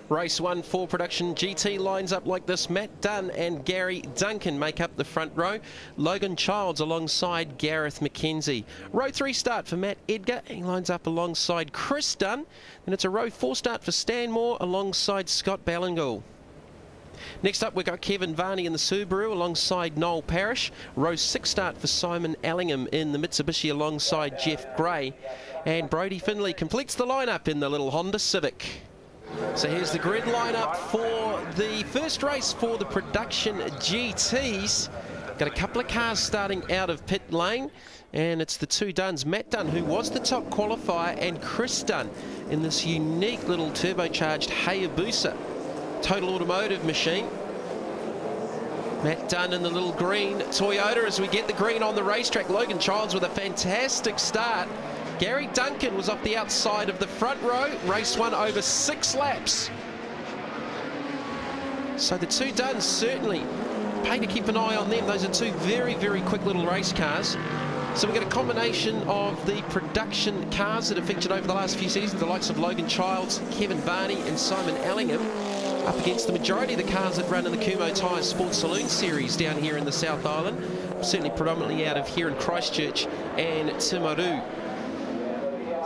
Race 1 for Production GT lines up like this. Matt Dunn and Gary Duncan make up the front row. Logan Childs alongside Gareth McKenzie. Row 3 start for Matt Edgar. He lines up alongside Chris Dunn. Then it's a row 4 start for Stan Moore alongside Scott Ballingall. Next up, we've got Kevin Varney in the Subaru alongside Noel Parrish. Row 6 start for Simon Allingham in the Mitsubishi alongside Jeff Gray. And Brodie Finley completes the lineup in the little Honda Civic. So here's the grid lineup for the first race for the Production GTs. Got a couple of cars starting out of pit lane, and it's the two Dunns, Matt Dunn, who was the top qualifier, and Chris Dunn in this unique little turbocharged Hayabusa Total Automotive machine. Matt Dunn in the little green Toyota as we get the green on the racetrack. Logan Childs with a fantastic start. Gary Duncan was off the outside of the front row. Race 1 over 6 laps. So the two Dunns certainly pay to keep an eye on them. Those are two very, very quick little race cars. So we get a combination of the production cars that have featured over the last few seasons, the likes of Logan Childs, Kevin Varney and Simon Allingham, up against the majority of the cars that run in the Kumho Tyres Sports Saloon Series down here in the South Island, certainly predominantly out of here in Christchurch and Timaru.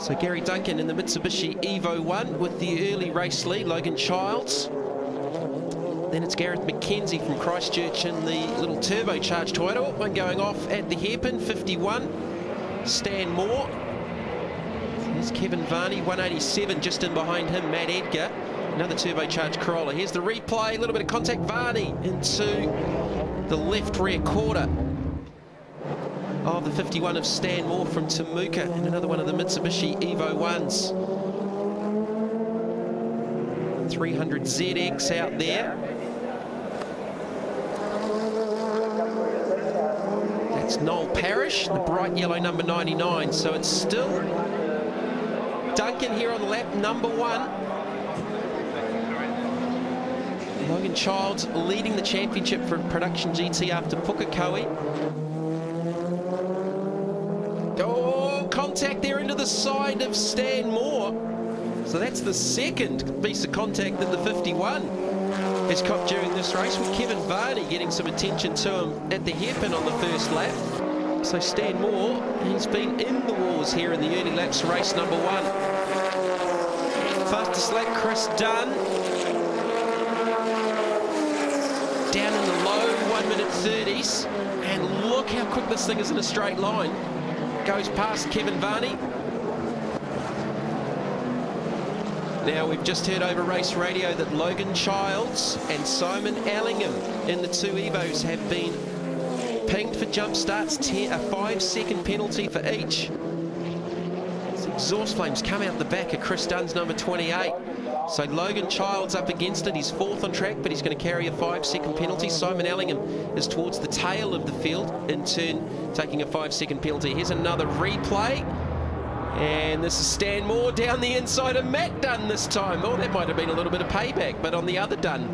So Gary Duncan in the Mitsubishi Evo 1 with the early race lead, Logan Childs. Then it's Gareth McKenzie from Christchurch in the little turbocharged Toyota. One going off at the hairpin, 51. Stan Moore. There's Kevin Varney, 187, just in behind him, Matt Edgar. Another turbocharged Corolla. Here's the replay, a little bit of contact. Varney into the left rear quarter of the 51 of Stan Moore from Temuka, and another one of the Mitsubishi Evo 1s. 300ZX out there. That's Noel Parrish, the bright yellow number 99. So it's still Duncan here on the lap, number 1. Logan Childs leading the championship for Production GT after Pukekohe. Oh, contact there into the side of Stan Moore. So that's the second piece of contact that the 51 has caught during this race, with Kevin Varney getting some attention to him at the hairpin on the first lap. So Stan Moore, he's been in the wars here in the early laps, race number 1. Fastest lap, Chris Dunn. Down in the low 1 minute 30s, and look how quick this thing is in a straight line. Goes past Kevin Varney. Now we've just heard over race radio that Logan Childs and Simon Allingham in the two Evos have been pinged for jump starts, a 5-second penalty for each. As exhaust flames come out the back of Chris Dunn's number 28. So Logan Childs up against it. He's 4th on track, but he's going to carry a 5-second penalty. Simon Allingham is towards the tail of the field, in turn taking a 5-second penalty. Here's another replay. And this is Stan Moore down the inside of Matt Dunn this time. Oh, that might have been a little bit of payback, but on the other Dunn.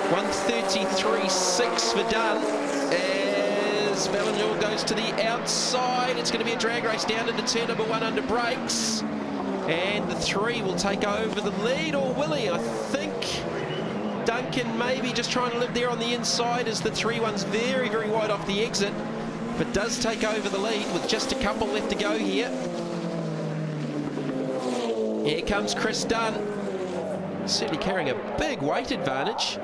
133.6 for Dunn. As Ballingall goes to the outside, it's going to be a drag race down into turn number 1 under brakes. And the 3 will take over the lead, or will he? I think Duncan maybe just trying to live there on the inside as the 3-1's very, very wide off the exit, but does take over the lead with just a couple left to go here. Here comes Chris Dunn, certainly carrying a big weight advantage.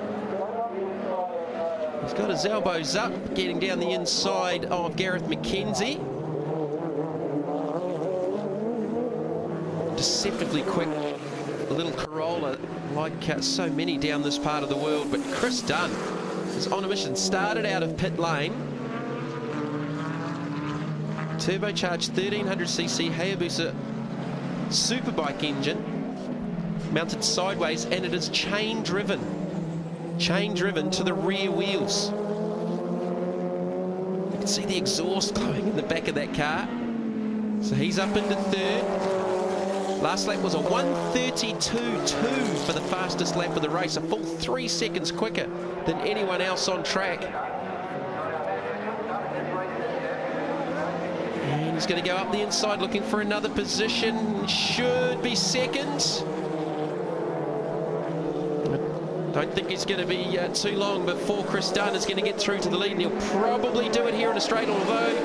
He's got his elbows up, getting down the inside of Gareth McKenzie. Deceptively quick little Corolla, like so many down this part of the world. But Chris Dunn is on a mission. Started out of pit lane. Turbocharged 1300cc Hayabusa Superbike engine, mounted sideways, and it is chain driven to the rear wheels. You can see the exhaust glowing in the back of that car. So he's up into 3rd. Last lap was a 132.2 for the fastest lap of the race, a full 3 seconds quicker than anyone else on track. And he's going to go up the inside looking for another position. Should be second. Don't think it's going to be too long before Chris Dunn is going to get through to the lead, and he'll probably do it here in a straight, although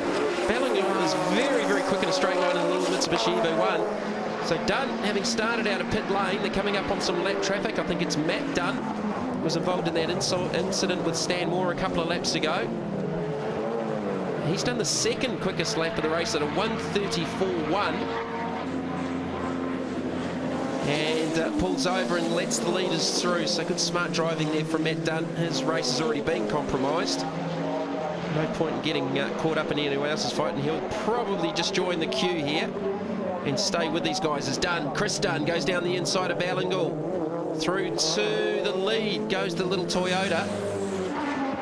Ballingal is very, very quick in a straight line in the little Mitsubishi Evo 1. So Dunn, having started out of pit lane, they're coming up on some lap traffic. I think it's Matt Dunn was involved in that incident with Stan Moore a couple of laps ago. He's done the second quickest lap of the race at a 1:34.1. And pulls over and lets the leaders through. So good smart driving there from Matt Dunn. His race has already been compromised. No point in getting caught up in anyone else's fight, and he'll probably just join the queue here and stay with these guys. As Dunn, Chris Dunn goes down the inside of Ballingal. Through to the lead goes the little Toyota.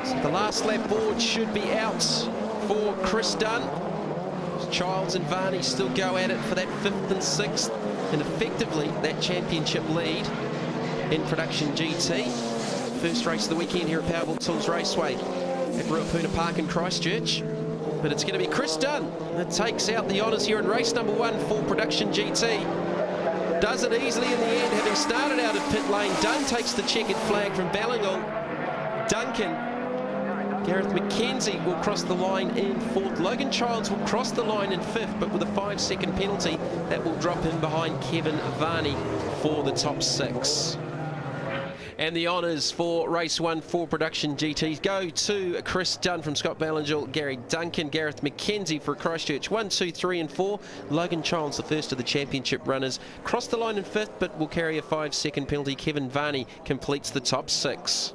So the last lap board should be out for Chris Dunn. Childs and Varney still go at it for that 5th and 6th. And effectively that championship lead in Production GT. First race of the weekend here at Powerball Tools Raceway at Ruapuna Park in Christchurch. But it's going to be Chris Dunn that takes out the honours here in race number 1 for Production GT. Does it easily in the end, having started out of pit lane. Dunn takes the checkered flag from Ballingal. Duncan, Gareth McKenzie will cross the line in 4th. Logan Childs will cross the line in 5th, but with a 5-second penalty, that will drop him behind Kevin Varney for the top 6. And the honours for race 1 for Production GT go to Chris Dunn from Scott Ballingal, Gary Duncan, Gareth McKenzie for Christchurch 1, 2, 3 and 4. Logan Childs, the first of the championship runners, crossed the line in 5th, but will carry a 5-second penalty. Kevin Varney completes the top 6.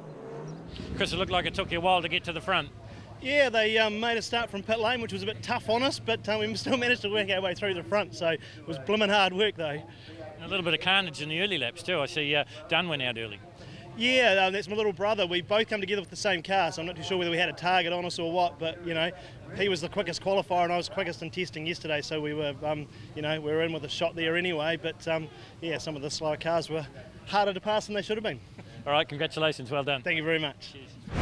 Chris, it looked like it took you a while to get to the front. Yeah, they made a start from pit lane, which was a bit tough on us, but we still managed to work our way through the front, so it was blimmin' hard work though. A little bit of carnage in the early laps too. I see Dunn went out early. Yeah, that's my little brother. We both come together with the same car, so I'm not too sure whether we had a target on us or what, but you know, he was the quickest qualifier and I was quickest in testing yesterday, so we were, you know, we were in with a shot there anyway, but yeah, some of the slower cars were harder to pass than they should have been. All right, congratulations, well done. Thank you very much. Cheers.